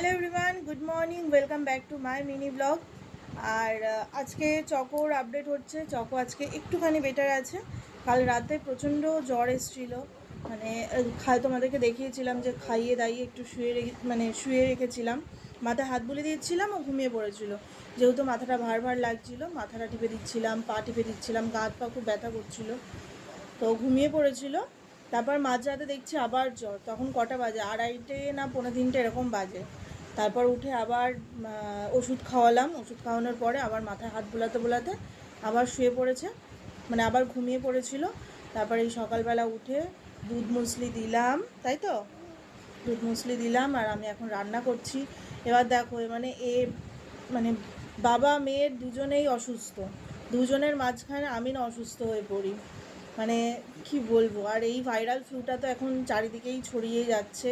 Hello everyone, good morning, welcome back to my mini blog. আর আজকে চকোর update হচ্ছে। চকো আজকে একটুখানি বেটার আছে। কাল রাতে প্রচণ্ড জ্বর এসেছিল, মানে তোমাদেরকে দেখিয়েছিলাম যে খাইয়ে দাইয়ে একটু শুয়ে রেখেছিলাম, মাথায় হাত বুলিয়ে দিচ্ছিলাম, ও ঘুমিয়ে পড়েছিল। যেহেতু মাথাটা ভার ভার লাগছিল, মাথাটা টিপে দিচ্ছিলাম, পা টিপে দিচ্ছিলাম, গা হাত পা খুব ব্যথা করছিল, তো ঘুমিয়ে পড়েছিল। তারপর মাঝরাতে দেখছি আবার জ্বর। তখন কটা বাজে, 2:30 না 2:45 এরকম বাজে। তারপর উঠে আবার ওষুধ খাওয়ালাম। ওষুধ খাওয়ানোর পরে আবার মাথায় হাত বোলাতে বোলাতে আবার শুয়ে পড়েছে, মানে আবার ঘুমিয়ে পড়েছিল। তারপর এই সকালবেলা উঠে দুধ মুসলি দিলাম, তাই তো দুধ মুসলি দিলাম, আর আমি এখন রান্না করছি। এবার দেখো, মানে বাবা মেয়ের দুজনেই অসুস্থ, দুজনের মাঝখানে আমি না অসুস্থ হয়ে পড়ি, মানে কি বলবো। আর এই ভাইরাল ফ্লুটা তো এখন চারিদিকেই ছড়িয়ে যাচ্ছে।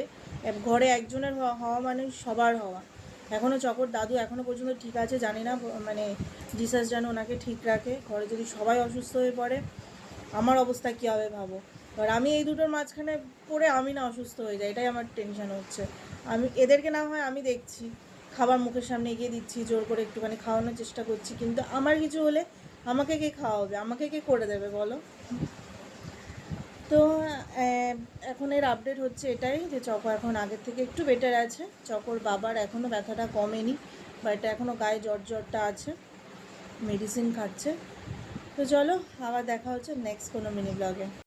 ঘরে একজনের হওয়া মানে সবার হওয়া। এখনও চকর দাদু এখনও পর্যন্ত ঠিক আছে, জানি না, মানে জিসাস যেন ওনাকে ঠিক রাখে। ঘরে যদি সবাই অসুস্থ হয়ে পড়ে, আমার অবস্থা কী হবে ভাবো। এবার আমি এই দুটোর মাঝখানে পড়ে আমি না অসুস্থ হয়ে যাই, এটাই আমার টেনশন হচ্ছে। আমি এদেরকে না হয় আমি দেখছি, খাবার মুখের সামনে এগিয়ে দিচ্ছি, জোর করে একটুখানি খাওয়ানোর চেষ্টা করছি, কিন্তু আমার কিছু হলে আমাকে কে খাওয়াবে, আমাকে কে করে দেবে বলো। তো এখন এর আপডেট হচ্ছে এটাই যে চকো এখন আগের থেকে একটু বেটার আছে। চকোর বাবার এখনও ব্যথাটা কমেনি, বা এটা এখনও গায়ে জ্বরটা আছে, মেডিসিন খাচ্ছে। তো চলো, আবার দেখা হচ্ছে নেক্সট কোনো মিনি ব্লগে।